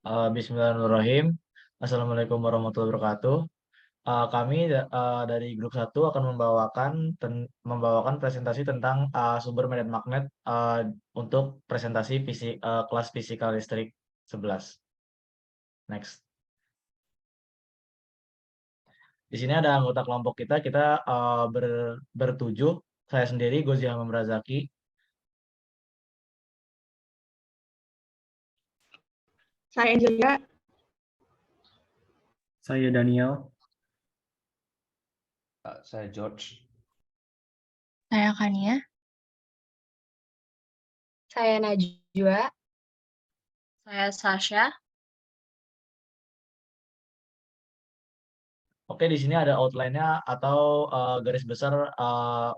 Bismillahirrahmanirrahim. Assalamualaikum warahmatullahi wabarakatuh. Kami dari grup 1 akan membawakan presentasi tentang sumber medan magnet untuk presentasi kelas fisika listrik 11. Next. Di sini ada anggota kelompok kita bertujuh. Saya sendiri Gozi Hamam Razaki. Saya juga. Saya Daniel. Saya George. Saya Kania. Saya Najwa. Saya Sasha. Oke, di sini ada outline-nya atau garis besar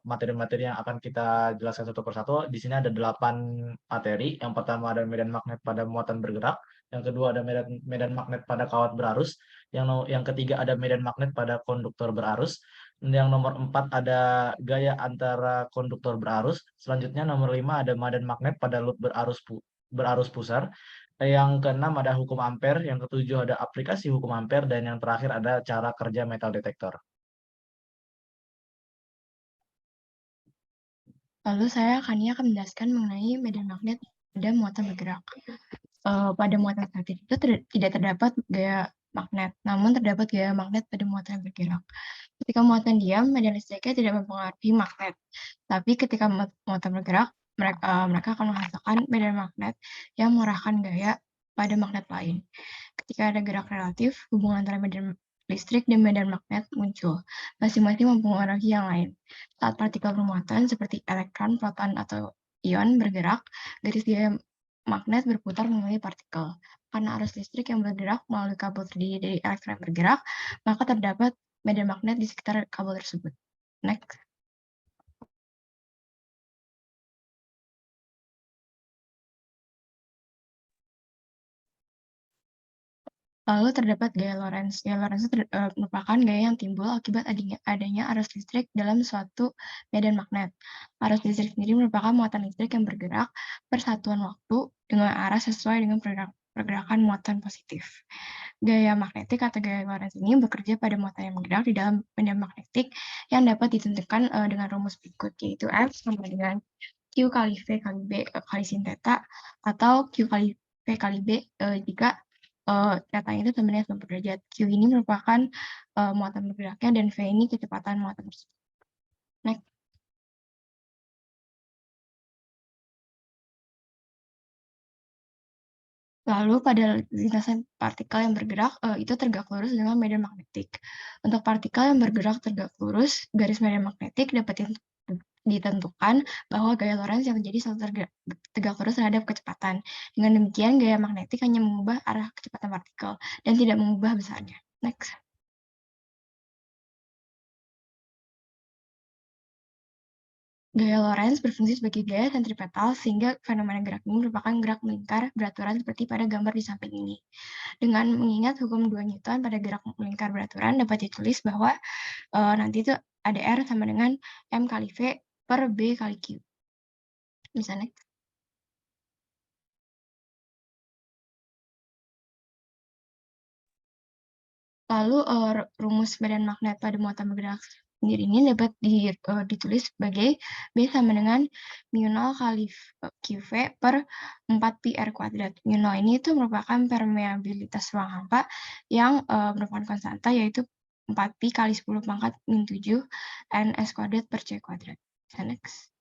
materi-materi yang akan kita jelaskan satu persatu. Di sini ada 8 materi. Yang pertama ada medan magnet pada muatan bergerak. Yang kedua ada medan magnet pada kawat berarus. Yang ketiga ada medan magnet pada konduktor berarus. Yang nomor 4 ada gaya antara konduktor berarus. Selanjutnya nomor 5 ada medan magnet pada loop berarus pusar. Yang keenam ada hukum ampere, yang ketujuh ada aplikasi hukum ampere, dan yang terakhir ada cara kerja metal detektor. Lalu saya Kania akan menjelaskan mengenai medan magnet pada muatan bergerak. Pada muatan statis itu tidak terdapat gaya magnet, namun terdapat gaya magnet pada muatan bergerak. Ketika muatan diam, medan listriknya tidak mempengaruhi magnet. Tapi ketika muatan bergerak, mereka akan menghasilkan medan magnet yang mengarahkan gaya pada magnet lain. Ketika ada gerak relatif, hubungan antara medan listrik dan medan magnet muncul, masing-masing mempengaruhi yang lain. Saat partikel bermuatan seperti elektron, proton, atau ion bergerak, garis gaya magnet berputar mengelilingi partikel. Karena arus listrik yang bergerak melalui kabel terdiri dari elektron yang bergerak, maka terdapat medan magnet di sekitar kabel tersebut. Next. Lalu terdapat gaya Lorentz. Gaya Lorentz merupakan gaya yang timbul akibat adanya arus listrik dalam suatu medan magnet. Arus listrik sendiri merupakan muatan listrik yang bergerak persatuan waktu dengan arah sesuai dengan pergerakan muatan positif. Gaya magnetik atau gaya Lorentz ini bekerja pada muatan yang bergerak di dalam medan magnetik yang dapat ditentukan dengan rumus berikut, yaitu F sama dengan Q kali V kali B kali sin theta, atau Q kali V kali B jika theta itu sebenarnya 90 derajat. Q ini merupakan muatan bergeraknya dan V ini kecepatan muatan tersebut. Next. Lalu pada lintasan partikel yang bergerak itu tegak lurus dengan medan magnetik. Untuk partikel yang bergerak tegak lurus, garis medan magnetik dapat ditentukan bahwa gaya Lorentz yang terjadi selalu tegak lurus terhadap kecepatan. Dengan demikian, gaya magnetik hanya mengubah arah kecepatan partikel dan tidak mengubah besarnya. Next. Gaya Lorentz berfungsi sebagai gaya sentripetal sehingga fenomena gerak ini merupakan gerak melingkar beraturan seperti pada gambar di samping ini. Dengan mengingat hukum 2 Newton pada gerak melingkar beraturan dapat ditulis bahwa nanti itu ada R sama dengan M kali V per B kali Q. Misalnya. Lalu rumus medan magnet pada muatan bergerak sendiri ini dapat ditulis sebagai B sama dengan mu0 kali QV per 4pi R kuadrat. Mu0 ini itu merupakan permeabilitas ruang hampa yang merupakan konstanta, yaitu 4pi kali 10 pangkat min 7 ns kuadrat per C kuadrat. Next.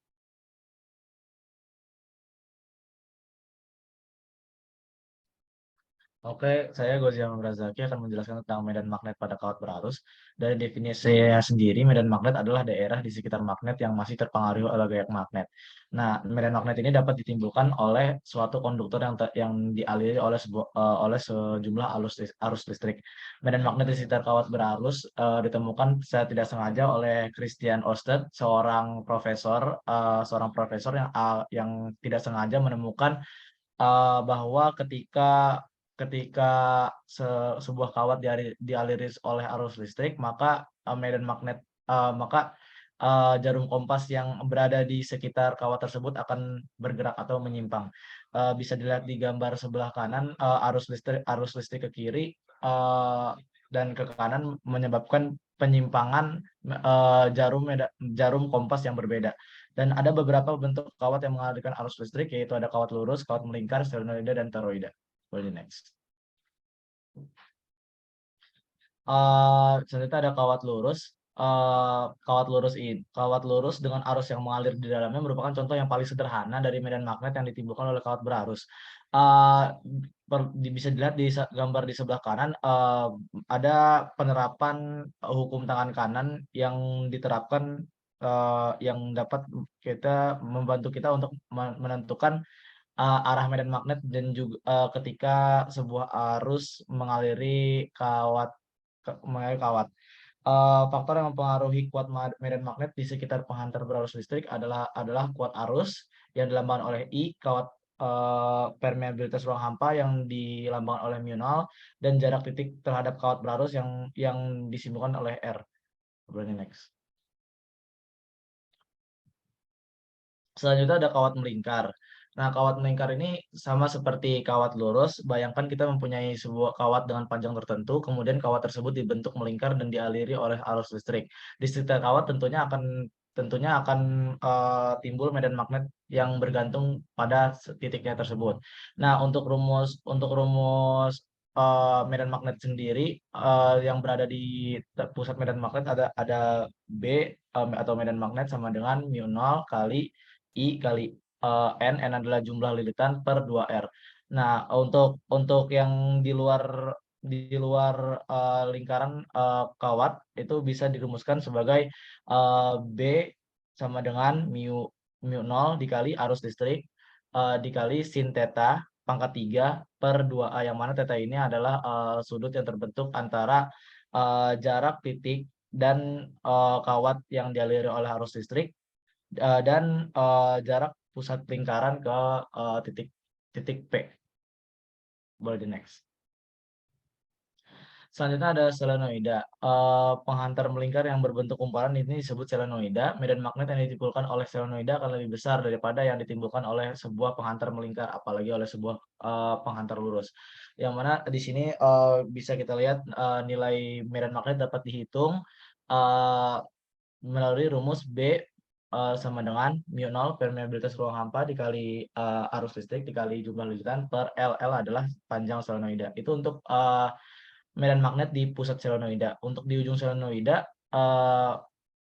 Oke, saya Gozi Hamam Razaki akan menjelaskan tentang medan magnet pada kawat berarus. Dari definisinya sendiri, medan magnet adalah daerah di sekitar magnet yang masih terpengaruh oleh gaya magnet. Nah, medan magnet ini dapat ditimbulkan oleh suatu konduktor yang dialiri oleh sejumlah arus listrik. Medan magnet di sekitar kawat berarus ditemukan secara tidak sengaja oleh Christian Ørsted, seorang profesor yang tidak sengaja menemukan bahwa ketika sebuah kawat dialiri oleh arus listrik, maka medan magnet maka jarum kompas yang berada di sekitar kawat tersebut akan bergerak atau menyimpang. Bisa dilihat di gambar sebelah kanan, arus listrik ke kiri dan ke kanan menyebabkan penyimpangan jarum kompas yang berbeda. Dan ada beberapa bentuk kawat yang mengalirkan arus listrik, yaitu ada kawat lurus, kawat melingkar, solenoida, dan toroida. Boleh next. Selanjutnya ada kawat lurus. Kawat lurus dengan arus yang mengalir di dalamnya merupakan contoh yang paling sederhana dari medan magnet yang ditimbulkan oleh kawat berarus. Bisa dilihat di gambar di sebelah kanan, ada penerapan hukum tangan kanan yang diterapkan, yang dapat membantu kita untuk menentukan arah medan magnet dan juga ketika sebuah arus mengaliri kawat. Faktor yang mempengaruhi kuat medan magnet di sekitar penghantar berarus listrik adalah kuat arus yang dilambangkan oleh I, kawat permeabilitas ruang hampa yang dilambangkan oleh mu0, dan jarak titik terhadap kawat berarus yang disimbolkan oleh R. Boleh next. Selanjutnya ada kawat melingkar. Nah, kawat melingkar ini sama seperti kawat lurus. Bayangkan kita mempunyai sebuah kawat dengan panjang tertentu, kemudian kawat tersebut dibentuk melingkar dan dialiri oleh arus listrik. Di sekitar kawat tentunya akan timbul medan magnet yang bergantung pada titiknya tersebut. Nah, untuk rumus medan magnet sendiri yang berada di pusat medan magnet ada B atau medan magnet sama dengan mu0 kali I kali N adalah jumlah lilitan per 2R. Nah, untuk yang di luar lingkaran kawat itu bisa dirumuskan sebagai B sama dengan mu0 dikali arus listrik dikali sin theta pangkat 3 per 2A, yang mana theta ini adalah sudut yang terbentuk antara jarak titik dan kawat yang dialiri oleh arus listrik dan jarak pusat lingkaran ke titik P. Boleh di next. Selanjutnya ada solenoida. Penghantar melingkar yang berbentuk kumparan ini disebut solenoida. Medan magnet yang ditimbulkan oleh solenoida akan lebih besar daripada yang ditimbulkan oleh sebuah penghantar melingkar, apalagi oleh sebuah penghantar lurus. Yang mana di sini bisa kita lihat nilai medan magnet dapat dihitung melalui rumus B sama dengan mu0 permeabilitas ruang hampa dikali arus listrik dikali jumlah lilitan per L. L adalah panjang solenoida. Itu untuk medan magnet di pusat solenoida. Untuk di ujung solenoida,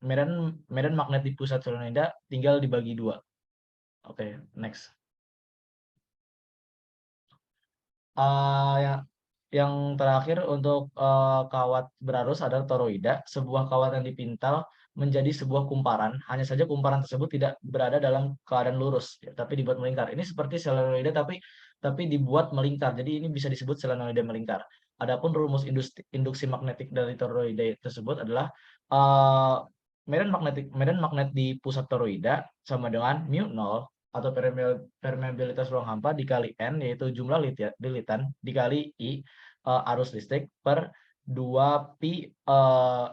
medan magnet di pusat solenoida tinggal dibagi 2. Oke, next. Yang terakhir untuk kawat berarus adalah toroida, sebuah kawat yang dipintal menjadi sebuah kumparan. Hanya saja kumparan tersebut tidak berada dalam keadaan lurus, tapi dibuat melingkar. Ini seperti solenoida tapi dibuat melingkar. Jadi ini bisa disebut solenoida melingkar. Adapun rumus induksi magnetik dari toroida tersebut adalah medan magnet di pusat toroida sama dengan mu0 atau permeabilitas ruang hampa dikali N, yaitu jumlah lilitan dikali I arus listrik per 2pi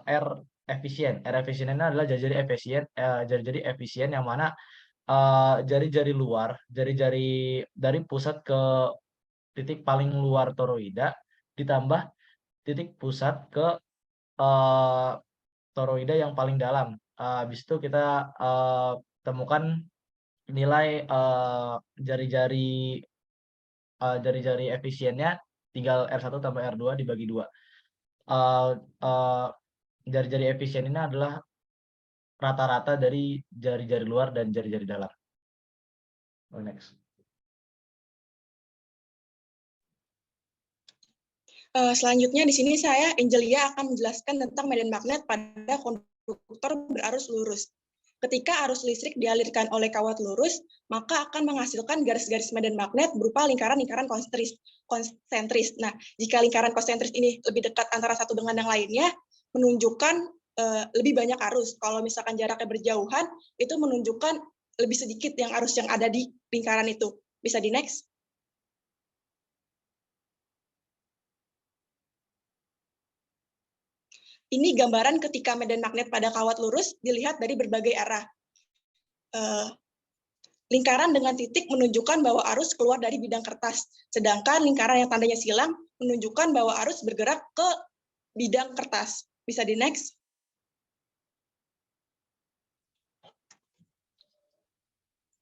R efisien. R efisien ini adalah jari-jari efisien yang mana jari-jari luar, jari-jari dari pusat ke titik paling luar toroida ditambah titik pusat ke toroida yang paling dalam. Habis itu kita temukan nilai jari-jari efisiennya tinggal R1 tambah R2 dibagi 2. Jari-jari efisien ini adalah rata-rata dari jari-jari luar dan jari-jari dalam. Next. Selanjutnya di sini saya Angelia akan menjelaskan tentang medan magnet pada konduktor berarus lurus. Ketika arus listrik dialirkan oleh kawat lurus, maka akan menghasilkan garis-garis medan magnet berupa lingkaran-lingkaran konsentris. Nah, jika lingkaran konsentris ini lebih dekat antara satu dengan yang lainnya, menunjukkan lebih banyak arus. Kalau misalkan jaraknya berjauhan, itu menunjukkan lebih sedikit yang arus yang ada di lingkaran itu. Bisa di next. Ini gambaran ketika medan magnet pada kawat lurus dilihat dari berbagai arah. Lingkaran dengan titik menunjukkan bahwa arus keluar dari bidang kertas, sedangkan lingkaran yang tandanya silang menunjukkan bahwa arus bergerak ke bidang kertas. Bisa di next.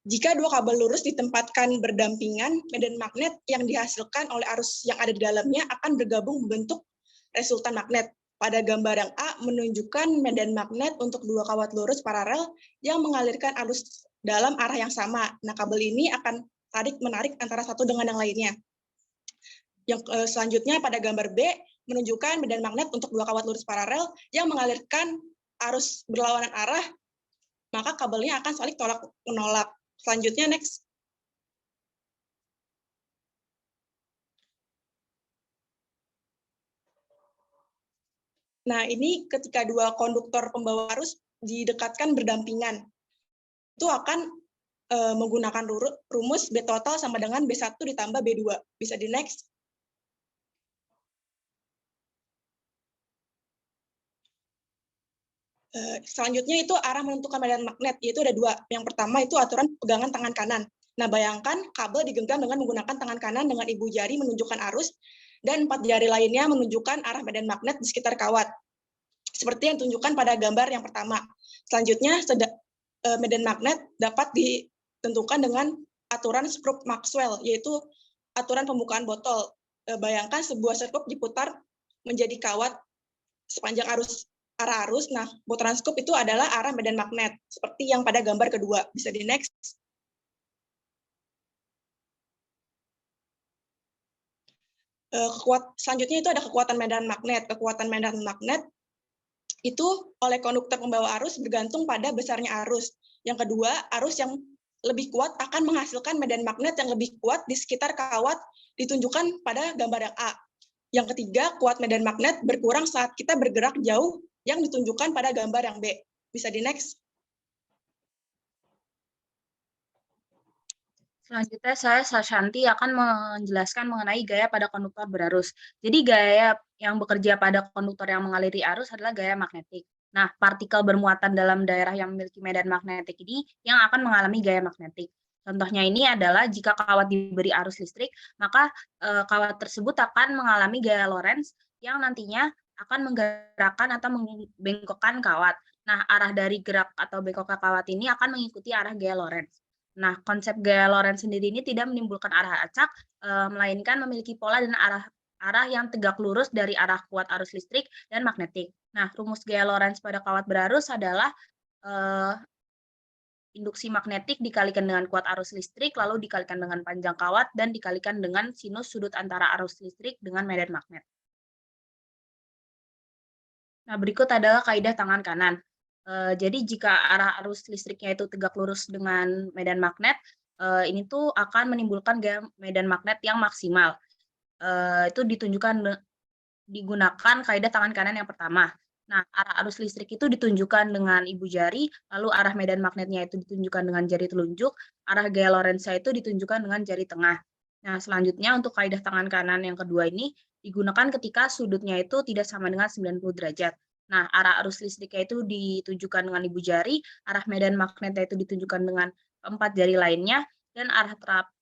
Jika dua kabel lurus ditempatkan berdampingan, medan magnet yang dihasilkan oleh arus yang ada di dalamnya akan bergabung membentuk resultan magnet. Pada gambar yang A menunjukkan medan magnet untuk dua kawat lurus paralel yang mengalirkan arus dalam arah yang sama. Nah, kabel ini akan tarik-menarik antara satu dengan yang lainnya. Yang selanjutnya pada gambar B menunjukkan medan magnet untuk dua kawat lurus paralel yang mengalirkan arus berlawanan arah, maka kabelnya akan saling tolak-menolak. Selanjutnya, next. Nah, ini ketika dua konduktor pembawa arus didekatkan berdampingan, itu akan menggunakan rumus B total sama dengan B1 ditambah B2. Bisa di next. Selanjutnya itu arah menentukan medan magnet, yaitu ada dua. Yang pertama itu aturan pegangan tangan kanan. Nah, bayangkan kabel digenggam dengan menggunakan tangan kanan dengan ibu jari menunjukkan arus, dan 4 jari lainnya menunjukkan arah medan magnet di sekitar kawat. Seperti yang ditunjukkan pada gambar yang pertama. Selanjutnya, medan magnet dapat ditentukan dengan aturan skrup Maxwell, yaitu aturan pembukaan botol. Bayangkan sebuah skrup diputar menjadi kawat sepanjang arah arus. Nah, putaran skrup itu adalah arah medan magnet, seperti yang pada gambar kedua. Bisa di next. Selanjutnya itu ada kekuatan medan magnet. Kekuatan medan magnet itu oleh konduktor pembawa arus bergantung pada besarnya arus. Yang kedua, arus yang lebih kuat akan menghasilkan medan magnet yang lebih kuat di sekitar kawat, ditunjukkan pada gambar yang A. Yang ketiga, kuat medan magnet berkurang saat kita bergerak jauh, yang ditunjukkan pada gambar yang B. Bisa di next. Selanjutnya saya Sashanti akan menjelaskan mengenai gaya pada konduktor berarus. Jadi gaya yang bekerja pada konduktor yang mengaliri arus adalah gaya magnetik. Nah, partikel bermuatan dalam daerah yang memiliki medan magnetik ini yang akan mengalami gaya magnetik. Contohnya ini adalah jika kawat diberi arus listrik, maka kawat tersebut akan mengalami gaya Lorentz yang nantinya akan menggerakkan atau membengkokkan kawat. Nah, arah dari gerak atau bengkoknya kawat ini akan mengikuti arah gaya Lorentz. Nah, konsep gaya Lorentz sendiri ini tidak menimbulkan arah acak, melainkan memiliki pola dan arah yang tegak lurus dari arah kuat arus listrik dan magnetik. Nah, rumus gaya Lorentz pada kawat berarus adalah induksi magnetik dikalikan dengan kuat arus listrik, lalu dikalikan dengan panjang kawat, dan dikalikan dengan sinus sudut antara arus listrik dengan medan magnet. Nah, berikut adalah kaidah tangan kanan. Jadi jika arah arus listriknya itu tegak lurus dengan medan magnet, ini tuh akan menimbulkan gaya medan magnet yang maksimal. Itu digunakan kaidah tangan kanan yang pertama. Nah, arah arus listrik itu ditunjukkan dengan ibu jari, lalu arah medan magnetnya itu ditunjukkan dengan jari telunjuk, arah gaya Lorentz itu ditunjukkan dengan jari tengah. Nah, selanjutnya untuk kaidah tangan kanan yang kedua ini digunakan ketika sudutnya itu tidak sama dengan 90 derajat. Nah, arah arus listriknya itu ditunjukkan dengan ibu jari, arah medan magnetnya itu ditunjukkan dengan 4 jari lainnya, dan arah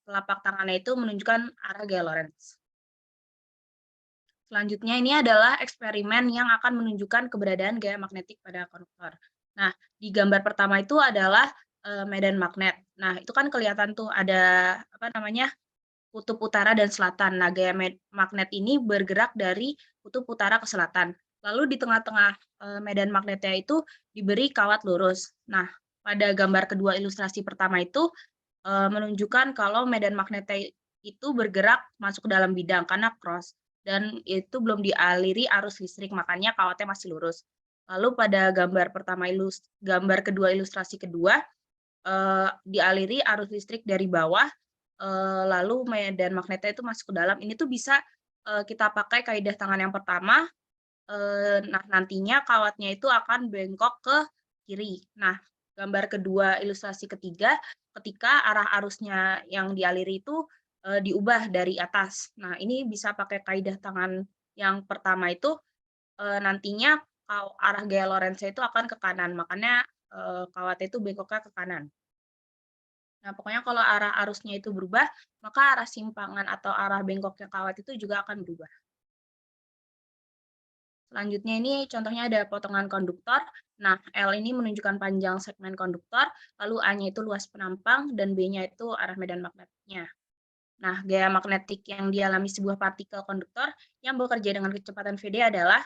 telapak tangannya itu menunjukkan arah gaya Lorentz. Selanjutnya ini adalah eksperimen yang akan menunjukkan keberadaan gaya magnetik pada konduktor. Nah, di gambar pertama itu adalah medan magnet. Nah, itu kan kelihatan tuh ada kutub utara dan selatan. Nah, gaya magnet ini bergerak dari kutub utara ke selatan. Lalu di tengah-tengah medan magnetnya itu diberi kawat lurus. Nah, pada gambar kedua ilustrasi pertama itu menunjukkan kalau medan magnetnya itu bergerak masuk ke dalam bidang karena cross, dan itu belum dialiri arus listrik, makanya kawatnya masih lurus. Lalu pada gambar kedua ilustrasi kedua dialiri arus listrik dari bawah, lalu medan magnetnya itu masuk ke dalam. Ini tuh bisa kita pakai kaidah tangan yang pertama. Nah, nantinya kawatnya itu akan bengkok ke kiri. Nah, gambar kedua ilustrasi ketiga, ketika arah arusnya yang dialiri itu diubah dari atas. Nah, ini bisa pakai kaidah tangan yang pertama itu, nantinya arah gaya Lorentz itu akan ke kanan, makanya kawatnya itu bengkoknya ke kanan. Nah, pokoknya kalau arah arusnya itu berubah, maka arah simpangan atau arah bengkoknya kawat itu juga akan berubah. Selanjutnya ini contohnya ada potongan konduktor. Nah, L ini menunjukkan panjang segmen konduktor, lalu A-nya itu luas penampang, dan B-nya itu arah medan magnetnya. Nah, gaya magnetik yang dialami sebuah partikel konduktor yang bekerja dengan kecepatan VD adalah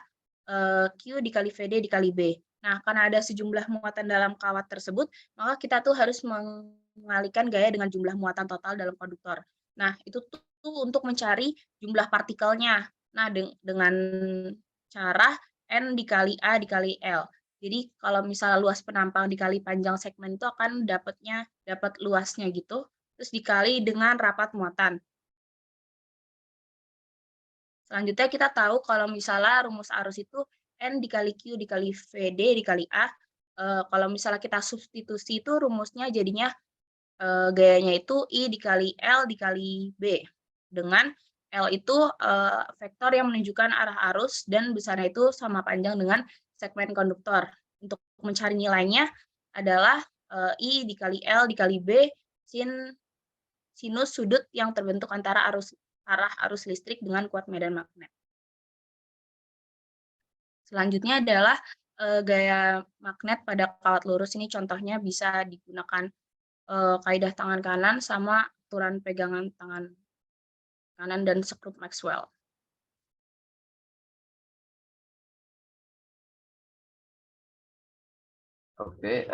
Q dikali VD dikali B. Nah, karena ada sejumlah muatan dalam kawat tersebut, maka kita tuh harus mengalihkan gaya dengan jumlah muatan total dalam konduktor. Nah, itu tuh untuk mencari jumlah partikelnya. Nah, dengan cara N dikali A dikali L. Jadi kalau misalnya luas penampang dikali panjang segmen itu akan dapat luasnya gitu, terus dikali dengan rapat muatan. Selanjutnya kita tahu kalau misalnya rumus arus itu N dikali Q dikali VD dikali A. Kalau misalnya kita substitusi itu rumusnya jadinya gayanya itu I dikali L dikali B. Dengan L itu vektor yang menunjukkan arah arus dan besarnya itu sama panjang dengan segmen konduktor. Untuk mencari nilainya adalah I dikali L dikali B sinus sudut yang terbentuk antara arah arus listrik dengan kuat medan magnet. Selanjutnya adalah gaya magnet pada kawat lurus. Ini contohnya bisa digunakan kaidah tangan kanan sama aturan pegangan tangan kanan dan sekrup Maxwell. Oke,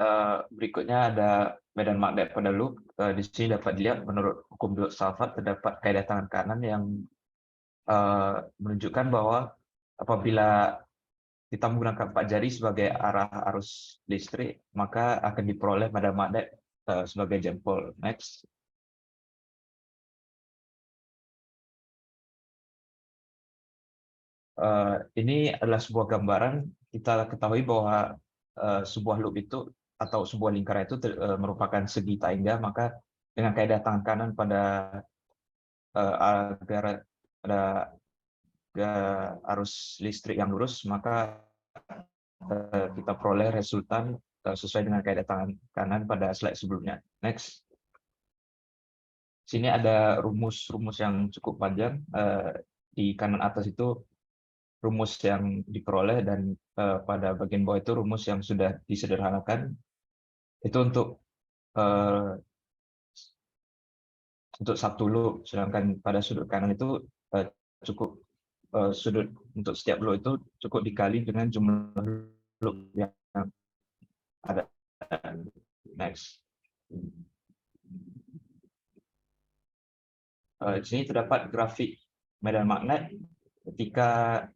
berikutnya ada medan magnet pada loop. Di sini dapat dilihat menurut hukum Biot-Savart terdapat kaidah tangan kanan yang menunjukkan bahwa apabila kita menggunakan 4 jari sebagai arah arus listrik, maka akan diperoleh medan magnet sebagai jempol. Next. Ini adalah sebuah gambaran. Kita ketahui bahwa sebuah loop itu atau sebuah lingkaran itu merupakan segi tangga, maka dengan kaidah tangan kanan pada arus listrik yang lurus, maka kita peroleh resultan sesuai dengan kaidah tangan kanan pada slide sebelumnya. Next. Sini ada rumus-rumus yang cukup panjang. Di kanan atas itu rumus yang diperoleh, dan pada bagian bawah itu rumus yang sudah disederhanakan. Itu untuk satu loop, sedangkan pada sudut kanan itu cukup sudut untuk setiap loop itu cukup dikali dengan jumlah loop yang ada. Next. Di sini terdapat grafik medan magnet ketika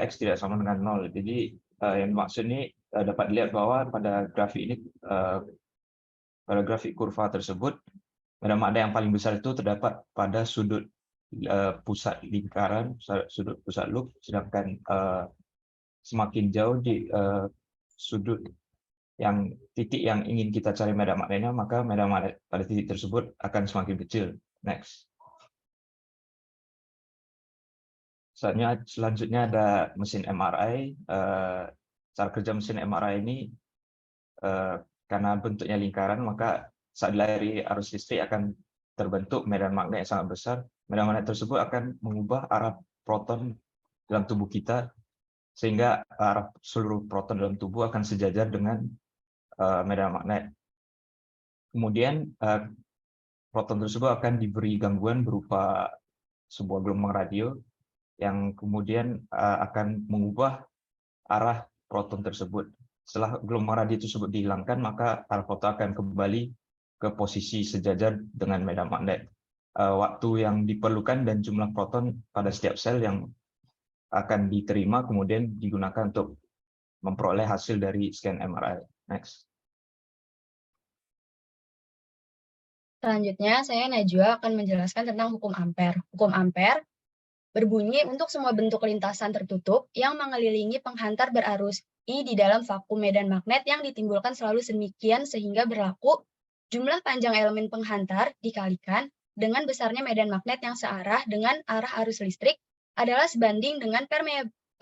X tidak sama dengan 0. Jadi yang maksud ini dapat dilihat bahwa pada grafik ini, pada grafik kurva tersebut, medan magnet yang paling besar itu terdapat pada sudut pusat lingkaran, sudut pusat loop, sedangkan semakin jauh di sudut yang titik yang ingin kita cari medan magnetnya, maka medan magnet pada titik tersebut akan semakin kecil. Next. Selanjutnya ada mesin MRI. Cara kerja mesin MRI ini karena bentuknya lingkaran, maka saat dilahiri arus listrik akan terbentuk medan magnet yang sangat besar. Medan magnet tersebut akan mengubah arah proton dalam tubuh kita, sehingga arah seluruh proton dalam tubuh akan sejajar dengan medan magnet. Kemudian proton tersebut akan diberi gangguan berupa sebuah gelombang radio yang kemudian akan mengubah arah proton tersebut. Setelah gelombang radio tersebut dihilangkan, maka arah proton akan kembali ke posisi sejajar dengan medan magnet. Waktu yang diperlukan dan jumlah proton pada setiap sel yang akan diterima kemudian digunakan untuk memperoleh hasil dari scan MRI. Next. Selanjutnya, saya Najwa akan menjelaskan tentang hukum Ampere. Hukum Ampere berbunyi untuk semua bentuk lintasan tertutup yang mengelilingi penghantar berarus I di dalam vakum medan magnet yang ditimbulkan selalu sedemikian sehingga berlaku jumlah panjang elemen penghantar dikalikan dengan besarnya medan magnet yang searah dengan arah arus listrik adalah sebanding dengan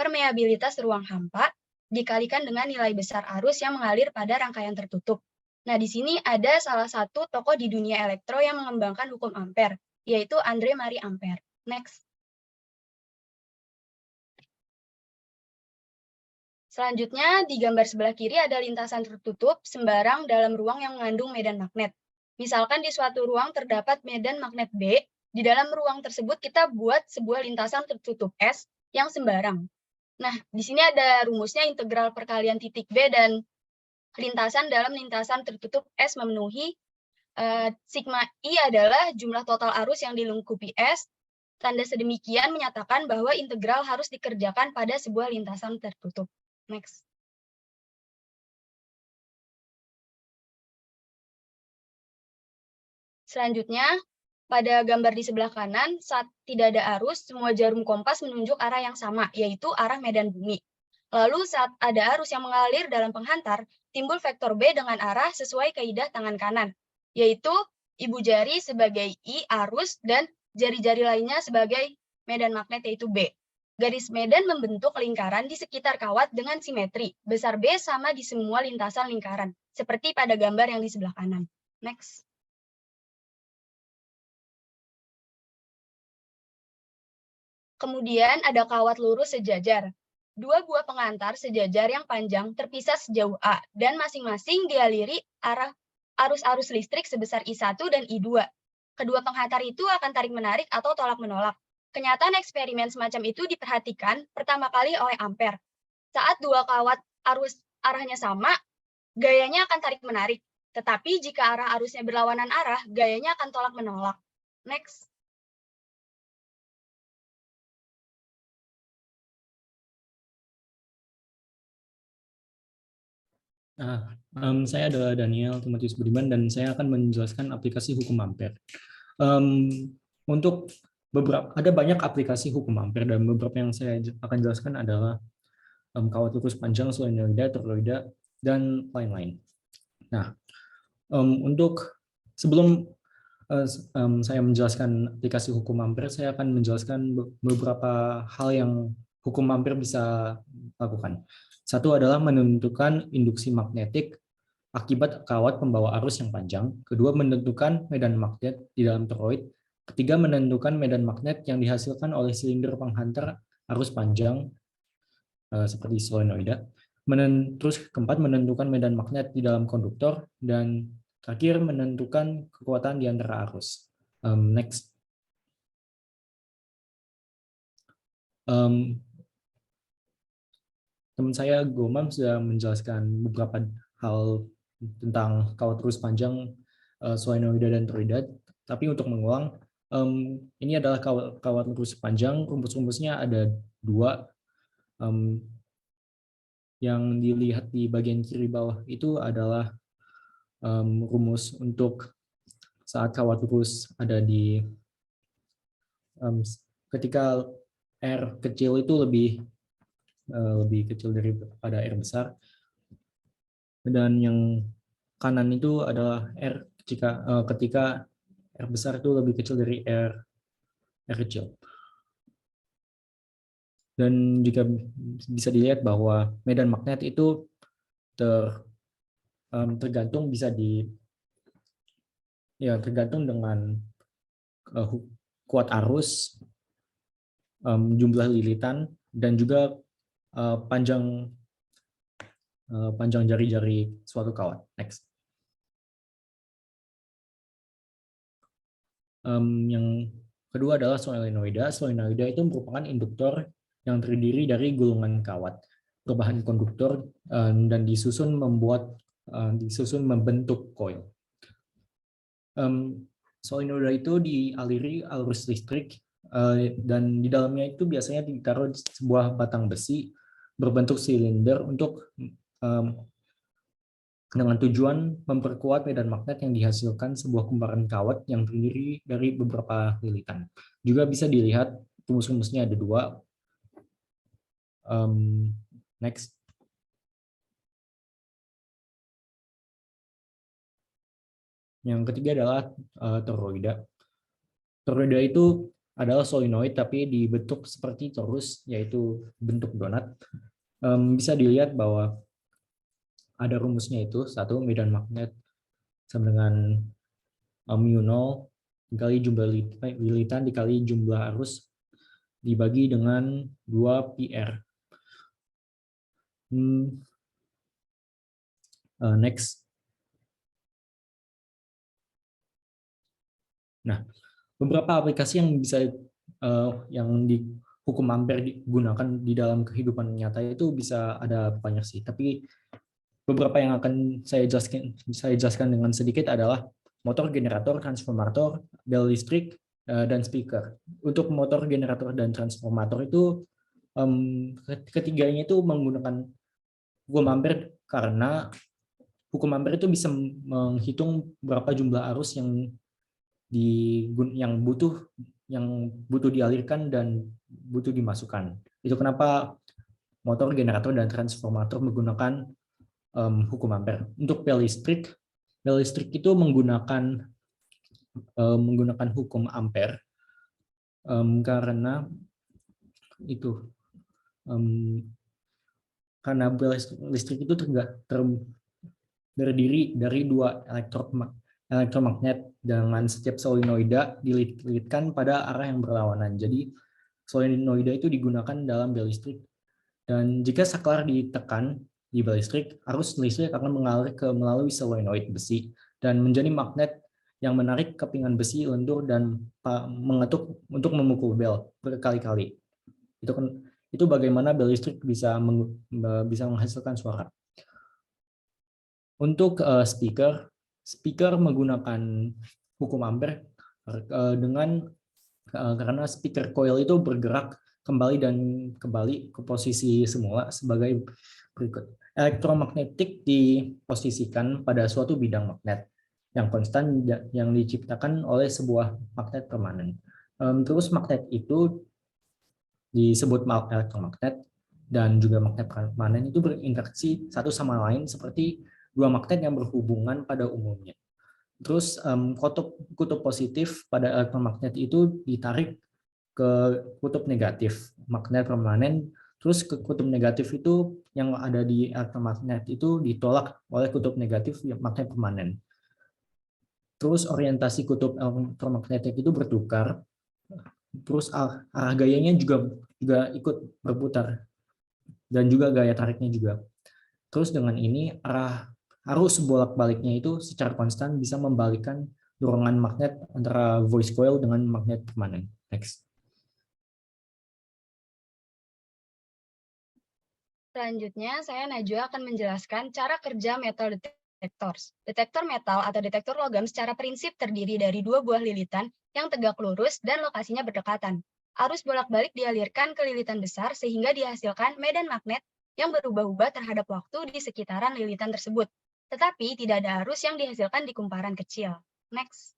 permeabilitas ruang hampa dikalikan dengan nilai besar arus yang mengalir pada rangkaian tertutup. Nah, di sini ada salah satu tokoh di dunia elektro yang mengembangkan hukum Ampere, yaitu André Marie Ampere. Next. Selanjutnya, di gambar sebelah kiri ada lintasan tertutup sembarang dalam ruang yang mengandung medan magnet. Misalkan di suatu ruang terdapat medan magnet B, di dalam ruang tersebut kita buat sebuah lintasan tertutup S yang sembarang. Nah, di sini ada rumusnya integral perkalian titik B dan lintasan dalam lintasan tertutup S memenuhi sigma I adalah jumlah total arus yang dilingkupi S. Tanda sedemikian menyatakan bahwa integral harus dikerjakan pada sebuah lintasan tertutup. Next. Selanjutnya, pada gambar di sebelah kanan, saat tidak ada arus, semua jarum kompas menunjuk arah yang sama, yaitu arah medan bumi. Lalu saat ada arus yang mengalir dalam penghantar, timbul vektor B dengan arah sesuai kaidah tangan kanan, yaitu ibu jari sebagai I arus dan jari-jari lainnya sebagai medan magnet yaitu B. Garis medan membentuk lingkaran di sekitar kawat dengan simetri, besar B sama di semua lintasan lingkaran, seperti pada gambar yang di sebelah kanan. Next. Kemudian ada kawat lurus sejajar. Dua buah pengantar sejajar yang panjang terpisah sejauh A, dan masing-masing dialiri arus listrik sebesar I1 dan I2. Kedua penghantar itu akan tarik-menarik atau tolak-menolak. Kenyataan eksperimen semacam itu diperhatikan pertama kali oleh Ampere. Saat dua kawat arahnya sama, gayanya akan tarik-menarik. Tetapi jika arah arusnya berlawanan arah, gayanya akan tolak-menolak. Next. Saya adalah Daniel Timotius Budiman dan saya akan menjelaskan aplikasi hukum Ampere. Untuk ada banyak aplikasi hukum Ampere dan beberapa yang saya akan jelaskan adalah kawat lurus panjang, solenoida, toroida, dan lain-lain. Nah, untuk sebelum saya menjelaskan aplikasi hukum Ampere, saya akan menjelaskan beberapa hal yang hukum Ampere bisa lakukan. Satu adalah menentukan induksi magnetik akibat kawat pembawa arus yang panjang. Kedua, menentukan medan magnet di dalam toroid. Ketiga, menentukan medan magnet yang dihasilkan oleh silinder penghantar arus panjang seperti solenoida. Terus keempat, menentukan medan magnet di dalam konduktor. Dan terakhir, menentukan kekuatan di antara arus. Next. Teman saya Gomam sudah menjelaskan beberapa hal tentang kawat lurus panjang, solenoida dan toroida. Tapi untuk mengulang, ini adalah kawat lurus panjang. Rumus-rumusnya ada dua. Yang dilihat di bagian kiri bawah itu adalah rumus untuk saat kawat lurus ada di ketika R kecil itu lebih kecil daripada R besar, dan yang kanan itu adalah R ketika R besar itu lebih kecil dari R kecil. Dan juga bisa dilihat bahwa medan magnet itu tergantung tergantung dengan kuat arus, jumlah lilitan, dan juga panjang jari-jari suatu kawat. Next. Yang kedua adalah solenoida. Solenoida itu merupakan induktor yang terdiri dari gulungan kawat berbahan konduktor dan disusun membentuk koil. Solenoida itu dialiri arus listrik dan di dalamnya itu biasanya ditaruh sebuah batang besi berbentuk silinder untuk dengan tujuan memperkuat medan magnet yang dihasilkan sebuah kumparan kawat yang terdiri dari beberapa lilitan. Juga bisa dilihat rumus-rumusnya ada dua. Next. Yang ketiga adalah toroida. Toroida itu adalah solenoid tapi dibentuk seperti torus, yaitu bentuk donat. Bisa dilihat bahwa ada rumusnya itu, satu medan magnet sama dengan mu0 dikali jumlah lilitan dikali jumlah arus dibagi dengan 2 PR. Next. Nah, beberapa aplikasi yang bisa yang di hukum Ampere digunakan di dalam kehidupan nyata itu bisa ada banyak sih. Tapi beberapa yang akan saya jelaskan dengan sedikit adalah motor, generator, transformator, bel listrik, dan speaker. Untuk motor, generator, dan transformator itu ketiganya itu menggunakan hukum Ampere karena hukum Ampere itu bisa menghitung berapa jumlah arus yang butuh dialirkan dan butuh dimasukkan. Itu kenapa motor, generator, dan transformator menggunakan hukum Ampere. Untuk bel listrik itu menggunakan hukum Ampere karena itu karena bel listrik itu terdiri dari dua elektromagnet dengan setiap solenoida dililitkan pada arah yang berlawanan. Jadi solenoida itu digunakan dalam bel listrik. Dan jika saklar ditekan di bel listrik, arus listrik akan mengalir melalui solenoid besi dan menjadi magnet yang menarik kepingan besi lentur dan mengetuk untuk memukul bel berkali-kali. Itu bagaimana bel listrik bisa menghasilkan suara. Untuk speaker menggunakan hukum Ampere karena speaker coil itu bergerak kembali ke posisi semula sebagai berikut. Elektromagnetik diposisikan pada suatu bidang magnet yang konstan yang diciptakan oleh sebuah magnet permanen. Terus magnet itu disebut elektromagnet dan juga magnet permanen itu berinteraksi satu sama lain seperti dua magnet yang berhubungan pada umumnya. Terus kutub positif pada elektromagnet itu ditarik ke kutub negatif magnet permanen, terus ke kutub negatif itu yang ada di elektromagnet itu ditolak oleh kutub negatif magnet permanen. Terus orientasi kutub elektromagnetik itu bertukar, terus arah gayanya juga ikut berputar dan juga gaya tariknya juga. Terus dengan ini arus bolak-baliknya itu secara konstan bisa membalikkan dorongan magnet antara voice coil dengan magnet permanen. Next. Selanjutnya, saya Najwa akan menjelaskan cara kerja metal detectors. Detektor metal atau detektor logam secara prinsip terdiri dari dua buah lilitan yang tegak lurus dan lokasinya berdekatan. Arus bolak-balik dialirkan ke lilitan besar sehingga dihasilkan medan magnet yang berubah-ubah terhadap waktu di sekitaran lilitan tersebut. Tetapi tidak ada arus yang dihasilkan di kumparan kecil. Next.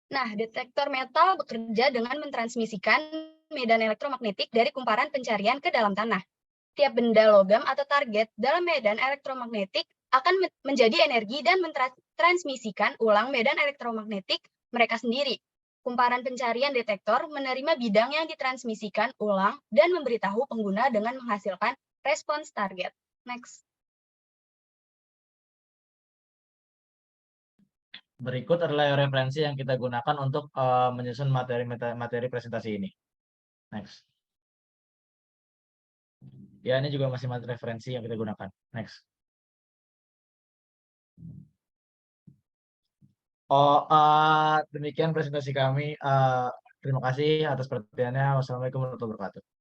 Nah, detektor metal bekerja dengan mentransmisikan medan elektromagnetik dari kumparan pencarian ke dalam tanah. Tiap benda logam atau target dalam medan elektromagnetik akan menjadi energi dan mentransmisikan ulang medan elektromagnetik mereka sendiri. Kumparan pencarian detektor menerima bidang yang ditransmisikan ulang dan memberitahu pengguna dengan menghasilkan respons target. Next. Berikut adalah referensi yang kita gunakan untuk menyusun materi presentasi ini. Next. Ya, ini juga masih referensi yang kita gunakan. Next. Demikian presentasi kami. Terima kasih atas perhatiannya. Wassalamualaikum warahmatullahi wabarakatuh.